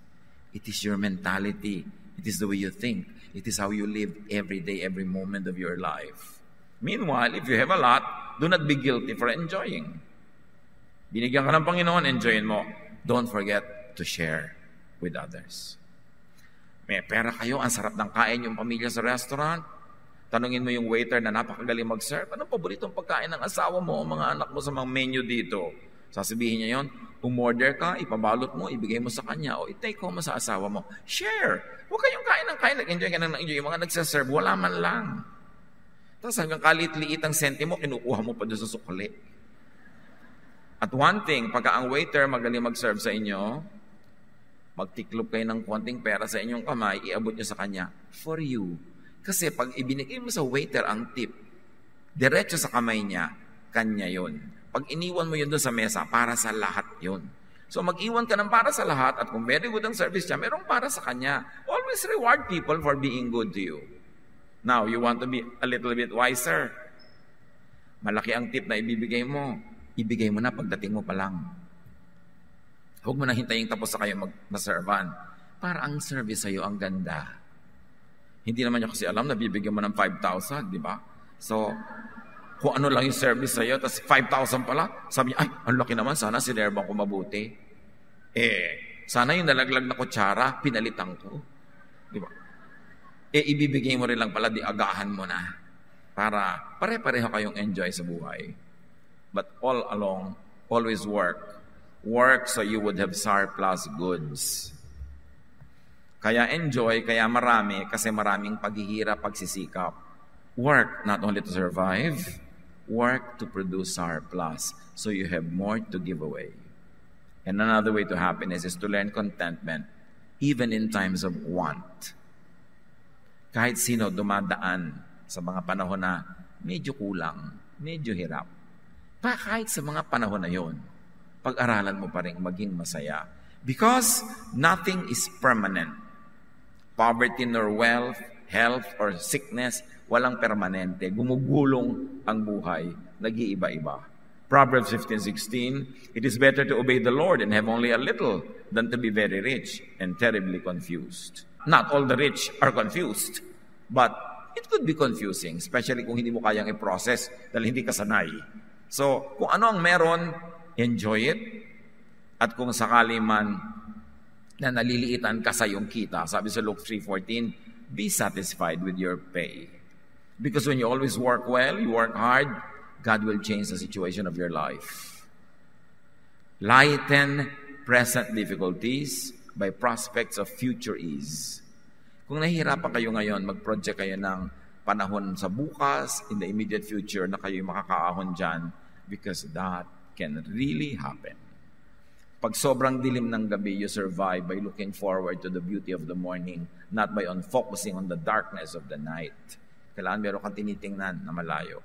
[SPEAKER 3] It is your mentality. It is the way you think. It is how you live every day, every moment of your life. Meanwhile, if you have a lot, do not be guilty for enjoying. Binigyan ka ng Panginoon, enjoyin mo. Don't forget to share with others. May pera kayo, ang sarap ng kain yung pamilya sa restaurant. Tanungin mo yung waiter na napakagaling mag-serve. Anong paboritong pagkain ng asawa mo o mga anak mo sa mga menu dito? Sasabihin niya yon, umorder ka, ipabalot mo, ibigay mo sa kanya, o i-take home mo sa asawa mo. Share! Huwag kayong kain ng kain, nag-enjoy ka ng enjoy. Yung mga nagsaserve, wala man lang. Tapos hanggang kalit-liit ang sentimo, kinukuha mo pa doon sa sukali. At one thing, pagka ang waiter magaling mag-serve sa inyo, magtiklop kayo ng konting pera sa inyong kamay, iabot nyo sa kanya, for you. Kasi pag ibinigay mo sa waiter ang tip, diretso sa kamay niya, kanya yon. Pag iniwan mo yun doon sa mesa, para sa lahat yun. So mag-iwan ka ng para sa lahat, at kung very good ang service niya, merong para sa kanya. Always reward people for being good to you. Now, you want to be a little bit wiser. Malaki ang tip na ibibigay mo na pagdating mo pa lang. Huwag mo na hintayin tapos sa kayo mag-servan. Para ang service sa'yo ang ganda. Hindi naman niya kasi alam na bibigyan mo ng 5,000, di ba? So, kung ano lang yung service sa'yo, tapos 5,000 pala, sabi niya, ay, ang laki naman, sana sinerban ko mabuti. Sana yung nalaglag na kutsara, pinalitan ko. Di ba? Ibibigay mo rin lang pala, di agahan mo na. Para pare-pareho kayong enjoy sa buhay. But all along, always work. Work so you would have surplus goods. Kaya enjoy, kaya marami, kasi maraming paghihirap, pagsisikap. Work not only to survive, work to produce surplus so you have more to give away. And another way to happiness is to learn contentment even in times of want. Kahit sino dumadaan sa mga panahon na medyo kulang, medyo hirap. Kahit sa mga panahon na yon, pag-aralan mo pa rin maging masaya. Because nothing is permanent. Poverty nor wealth, health or sickness, walang permanente. Gumugulong ang buhay. Nag-iiba-iba. Proverbs 15:16, it is better to obey the Lord and have only a little than to be very rich and terribly confused. Not all the rich are confused, but it could be confusing, especially kung hindi mo kayang i-process dahil hindi ka sanay. So, kung ano ang meron, enjoy it. At kung sakali man na naliliitan ka sa iyong kita, sabi sa Luke 3:14, be satisfied with your pay. Because when you always work well, you work hard, God will change the situation of your life. Lighten present difficulties by prospects of future ease. Kung nahihirapan kayo ngayon, mag-project kayo ng panahon sa bukas, in the immediate future, na kayo makakaahon dyan, because that can really happen. Pag sobrang dilim ng gabi, you survive by looking forward to the beauty of the morning, not by focusing on the darkness of the night. Kailangan meron kang tinitingnan na malayo.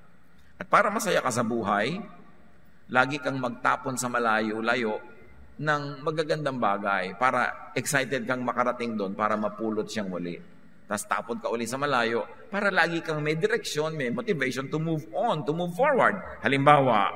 [SPEAKER 3] At para masaya ka sa buhay, lagi kang magtapon sa malayo-layo ng magagandang bagay para excited kang makarating doon para mapulot siyang muli. Tapos tapon ka uli sa malayo para lagi kang may direksyon, may motivation to move on, to move forward. Halimbawa,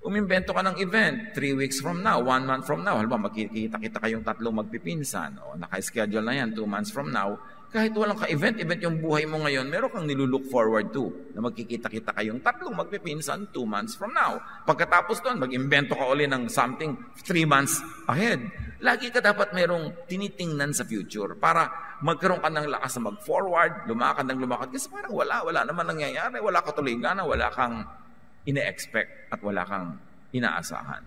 [SPEAKER 3] umimbento ka ng event 3 weeks from now, 1 month from now. Halimbawa, magkikita-kita kayong tatlong magpipinsan. O, naka-schedule na yan 2 months from now. Kahit walang ka-event yung buhay mo ngayon, meron kang nilulook forward to na magkikita-kita kayong tatlong magpipinsan 2 months from now. Pagkatapos doon, mag-imbento ka uli ng something 3 months ahead. Lagi ka dapat merong tinitingnan sa future para magkaroon ka ng lakas na mag-forward, lumakad ng lumakad. Kasi parang wala naman nangyayari, wala ka tuloy-gana, wala kang ine-expect at wala kang inaasahan.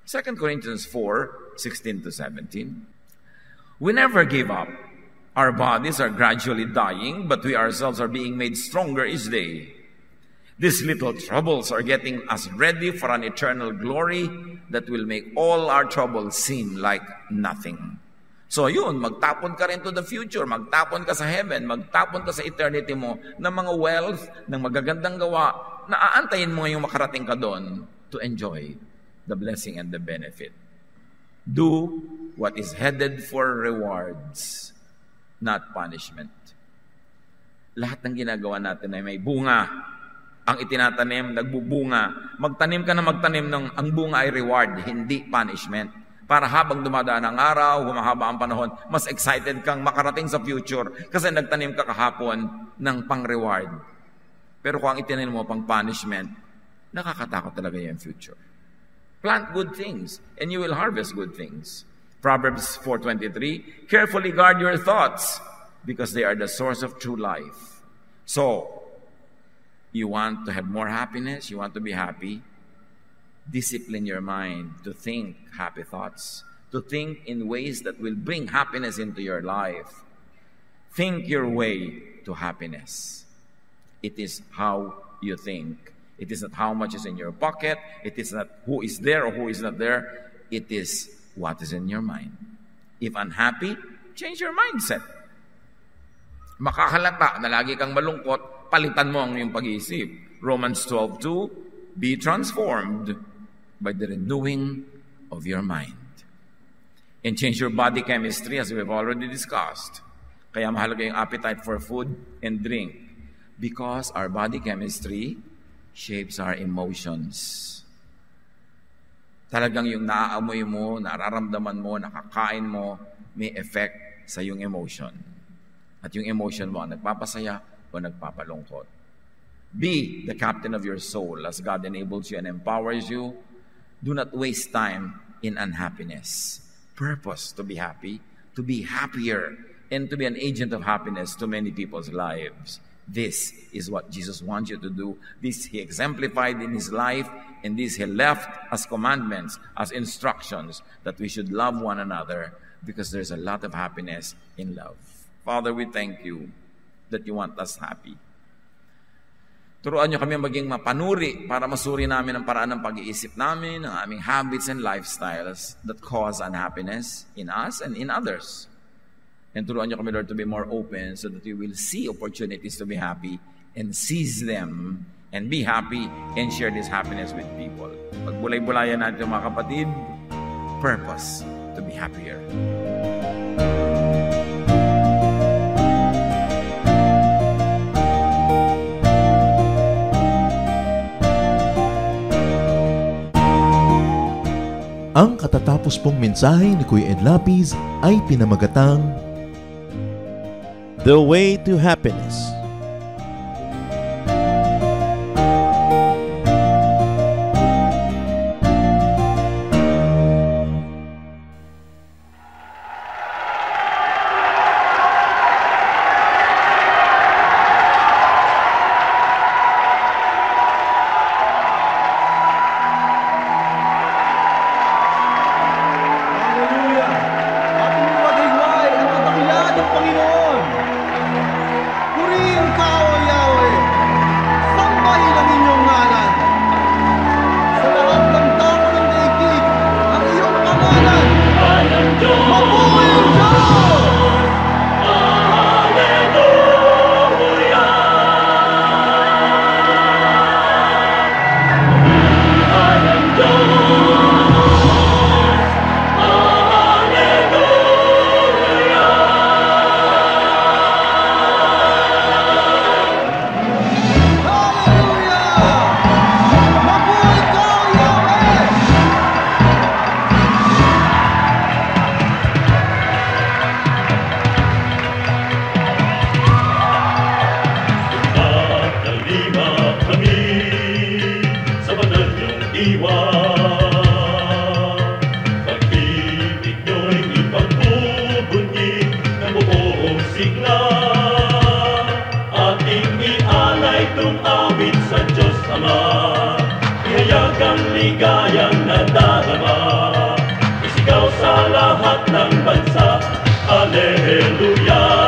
[SPEAKER 3] 2 Corinthians 4:16-17. We never give up. Our bodies are gradually dying, but we ourselves are being made stronger each day. These little troubles are getting us ready for an eternal glory that will make all our troubles seem like nothing. So yun, magtapon ka rin to the future, magtapon ka sa heaven, magtapon ka sa eternity mo ng mga wealth, ng magagandang gawa, na aantayin mo ngayong makarating ka doon to enjoy the blessing and the benefit. Do what is headed for rewards, not punishment. Lahat ng ginagawa natin ay may bunga. Ang itinatanim, nagbubunga. Magtanim ka na magtanim ng ang bunga ay reward, hindi punishment. Para habang dumadaan ang araw, humahaba ang panahon, mas excited kang makarating sa future kasi nagtanim ka kahapon ng pang-reward. Pero kung ang itinanim mo pang punishment, nakakatakot talaga yung future. Plant good things and you will harvest good things. Proverbs 4:23, carefully guard your thoughts because they are the source of true life. So, you want to have more happiness, you want to be happy, discipline your mind to think happy thoughts, to think in ways that will bring happiness into your life. Think your way to happiness. It is how you think. It is not how much is in your pocket. It is not who is there or who is not there. It is what is in your mind. If unhappy, change your mindset. Makahalata na lagi kang malungkot, palitan mo ang iyong pag-iisip. Romans 12:2, be transformed by the renewing of your mind. And change your body chemistry as we've already discussed. Kaya mahalaga yung appetite for food and drink. Because our body chemistry shapes our emotions. Talagang yung naaamoy mo, nararamdaman mo, nakakain mo, may effect sa yung emotion. At yung emotion mo ang nagpapasaya o nagpapalungkot. Be the captain of your soul as God enables you and empowers you. Do not waste time in unhappiness. Purpose to be happy, to be happier, and to be an agent of happiness to many people's lives. This is what Jesus wants you to do. This He exemplified in His life, and this He left as commandments, as instructions, that we should love one another because there's a lot of happiness in love. Father, we thank you that you want us happy. Turuan niyo kami maging mapanuri para masuri namin ang paraan ng pag-iisip namin, ang aming habits and lifestyles that cause unhappiness in us and in others. And turuan niyo kami, Lord, to be more open so that we will see opportunities to be happy and seize them and be happy and share this happiness with people. Pagbulay-bulayan natin mga kapatid, purpose to be happier.
[SPEAKER 1] Ang katatapos pong mensahe ni Kuya Ed Lapis ay pinamagatang
[SPEAKER 2] The Way to Happiness.
[SPEAKER 4] Ating maghiwalay ang kadakilaan ng Panginoon. Purihin Ama, ihayag ang ligayang nadarama, isigaw sa lahat ng bansa, Alleluia!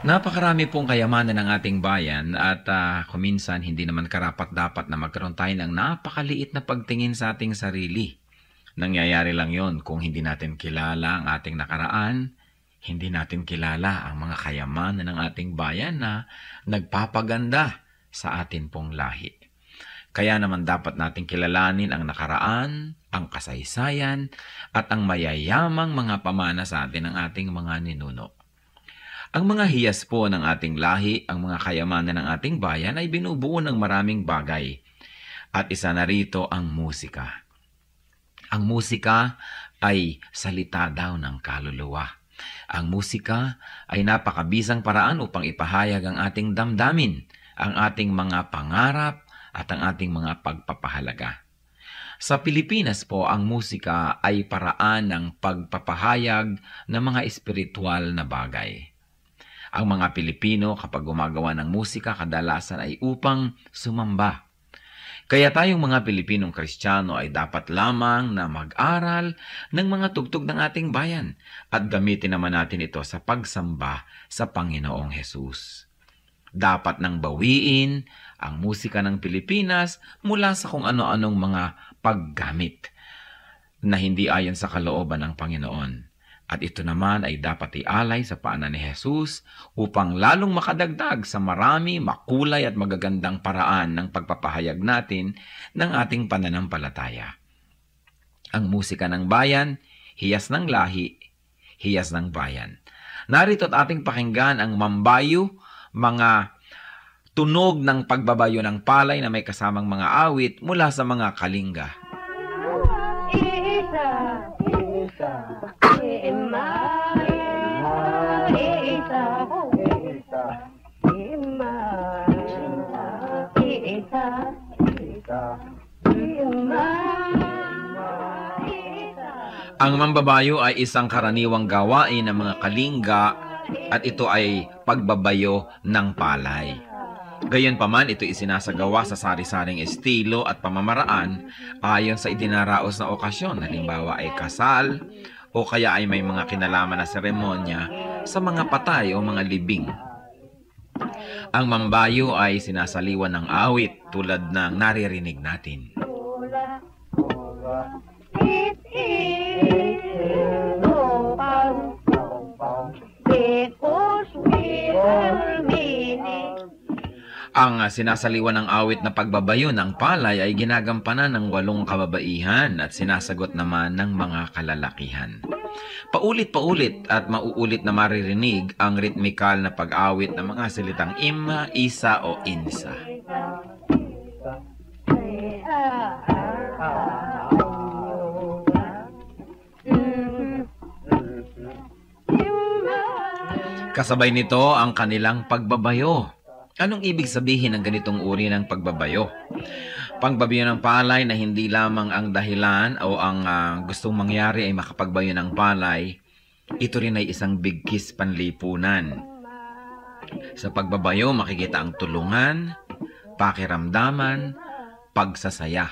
[SPEAKER 3] Napakarami pong kayamanan ng ating bayan at kuminsan hindi naman karapat-dapat na magkaroon tayo ng napakaliit na pagtingin sa ating sarili. Nangyayari lang yon kung hindi natin kilala ang ating nakaraan, hindi natin kilala ang mga kayamanan ng ating bayan na nagpapaganda sa atin pong lahi. Kaya naman dapat nating kilalanin ang nakaraan, ang kasaysayan, at ang mayayamang mga pamana sa atin ng ating mga ninuno. Ang mga hiyas po ng ating lahi, ang mga kayamanan ng ating bayan ay binubuo ng maraming bagay. At isa na rito ang musika. Ang musika ay salita daw ng kaluluwa. Ang musika ay napakabisang paraan upang ipahayag ang ating damdamin, ang ating mga pangarap at ang ating mga pagpapahalaga. Sa Pilipinas po, ang musika ay paraan ng pagpapahayag ng mga espiritual na bagay. Ang mga Pilipino kapag gumagawa ng musika kadalasan ay upang sumamba. Kaya tayong mga Pilipinong Kristiyano ay dapat lamang na mag-aral ng mga tugtog ng ating bayan at gamitin naman natin ito sa pagsamba sa Panginoong Hesus. Dapat nang bawiin ang musika ng Pilipinas mula sa kung ano-anong mga paggamit na hindi ayon sa kalooban ng Panginoon. At ito naman ay dapat ialay sa paanan ni Hesus upang lalong makadagdag sa marami, makulay at magagandang paraan ng pagpapahayag natin ng ating pananampalataya. Ang musika ng bayan, hiyas ng lahi, hiyas ng bayan. Narito at ating pakinggan ang Mambayo, mga tunog ng pagbabayo ng palay na may kasamang mga awit mula sa mga kalinga. Ang mambabayo ay isang karaniwang gawain ng mga kalinga at ito ay pagbabayo ng palay. Gayunpaman, ito isinasagawa sa sari-saring estilo at pamamaraan ayon sa idinaraos na okasyon. Halimbawa ay kasal o kaya ay may mga kinalaman na seremonya sa mga patay o mga libing. Ang mambayo ay sinasaliwan ng awit tulad ng naririnig natin. Ang sinasaliwan ng awit na pagbabayo ng palay ay ginagampanan ng 8 kababaihan at sinasagot naman ng mga kalalakihan. Paulit-paulit at mauulit na maririnig ang ritmikal na pag-awit ng mga salitang ima, isa o insa. Kasabay nito ang kanilang pagbabayo. Anong ibig sabihin ng ganitong uri ng pagbabayo? Pagbabayo ng palay na hindi lamang ang dahilan o ang gustong mangyari ay makapagbayo ng palay, ito rin ay isang bigkis panlipunan. Sa pagbabayo, makikita ang tulungan, pakiramdaman, pagsasaya.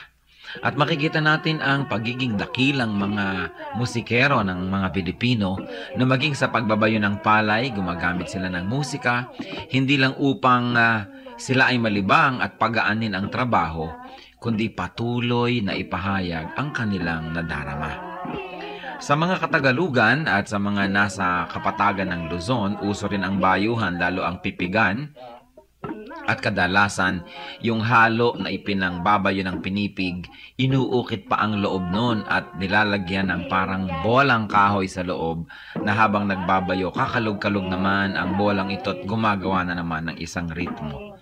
[SPEAKER 3] At makikita natin ang pagiging dakilang mga musikero ng mga Pilipino na maging sa pagbabayo ng palay, gumagamit sila ng musika, hindi lang upang sila ay malibang at pagaanin ang trabaho, kundi patuloy na ipahayag ang kanilang nadarama. Sa mga Katagalugan at sa mga nasa kapatagan ng Luzon, uso rin ang bayuhan, lalo ang pipigan. At kadalasan, yung halo na ipinangbabayo ng pinipig, inuukit pa ang loob nun at nilalagyan ng parang bolang kahoy sa loob na habang nagbabayo, kakalog-kalog naman ang bolang ito at gumagawa na naman ng isang ritmo.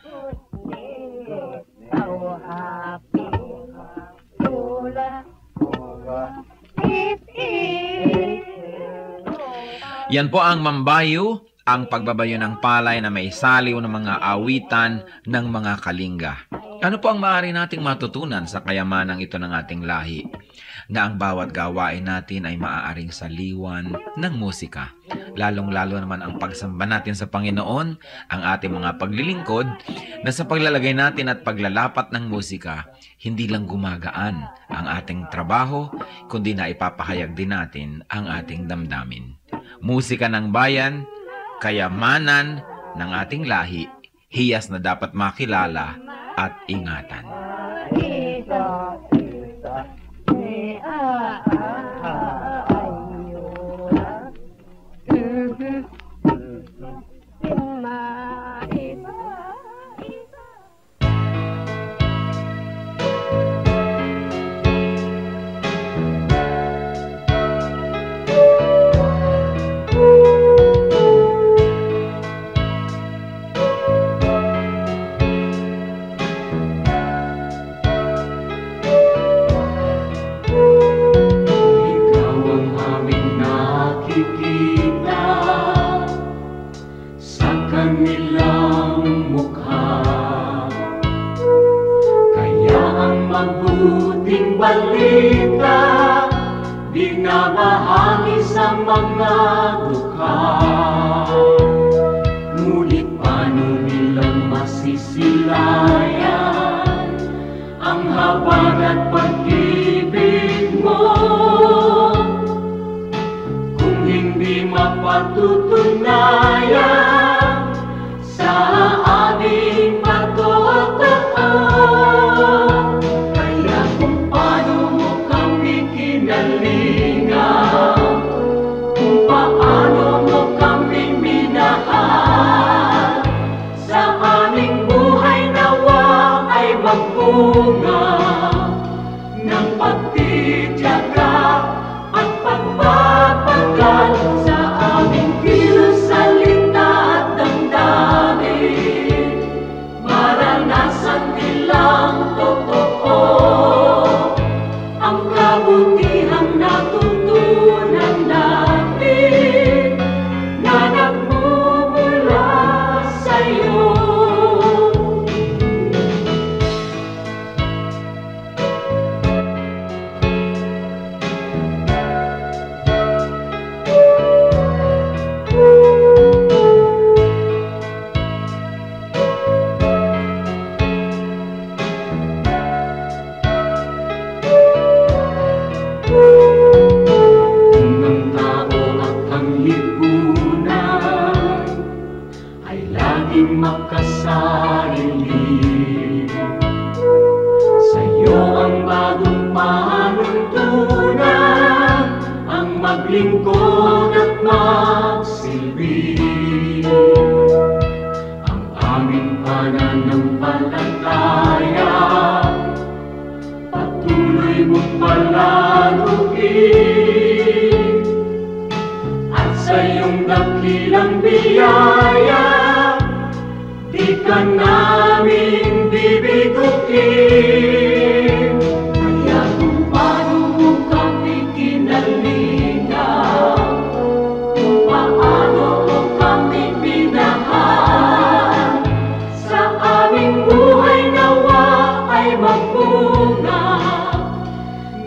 [SPEAKER 3] Yan po ang mambayo, ang pagbabayo ng palay na may saliw ng mga awitan ng mga kalinga. Ano po ang maaari nating matutunan sa kayamanang ito ng ating lahi? Na ang bawat gawain natin ay maaaring saliwan ng musika. Lalong-lalo naman ang pagsamba natin sa Panginoon, ang ating mga paglilingkod, na sa paglalagay natin at paglalapat ng musika, hindi lang gumagaan ang ating trabaho, kundi na ipapahayag din natin ang ating damdamin. Musika ng bayan, kayamanan ng ating lahi, hiyas na dapat makilala at ingatan.
[SPEAKER 4] Sa kanila
[SPEAKER 5] mga dukha. Ngunit paano nilang masisilayan ang habag at pag-ibig mo kung hindi mapatutunayan sa aming patotoo? Kaya kung paano mo kami kinalingan, kung paano mo kami minahal, sa aming buhay nawa ay magbunga ng pagtitiyaga at pagpapagal sa aming kilos, salita at damdamin. Maranasan nilang totoo ang kabutihang natutunan natin na nagmumula sa'yo. Kung ang tao at ang lipunan ay laging makasarili, sa'yo ang bagong panuntunan, ang maglingkod at magsilbi. Ang aming pananampalataya patuloy mong palaluin, at sa iyong dakilang biyaya di ka namin bibiguin. Kaya kung paano mo kami kinalingan, kung paano mo kami minahal, sa aming buhay nawa ay magbunga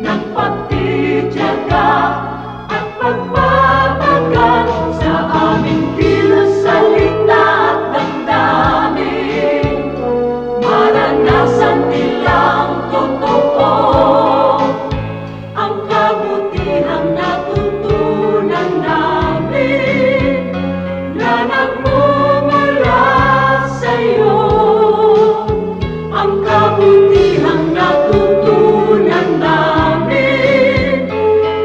[SPEAKER 5] ng pagtitiyaga at pagpapagal sa aming kilos, salita at damdamin. Maranasan nilang totoo ang kabutihang natutunan namin na nagmumula sa'yo. Ang kabutihang natutunan namin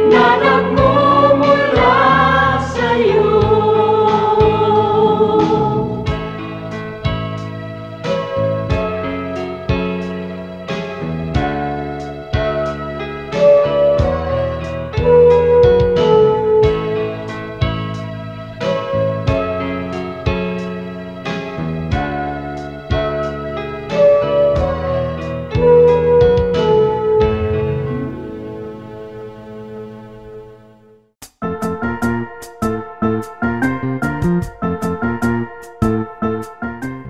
[SPEAKER 5] na nagmumula sa'yo.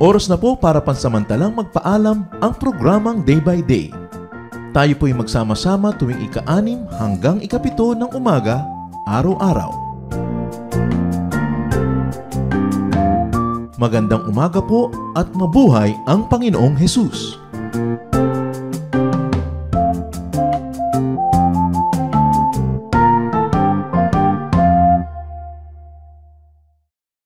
[SPEAKER 1] Oras na po para pansamantalang magpaalam ang programang Day by Day. Tayo po'y magsama-sama tuwing ika-6 hanggang ika-7 ng umaga, araw-araw. Magandang umaga po at mabuhay ang Panginoong Hesus!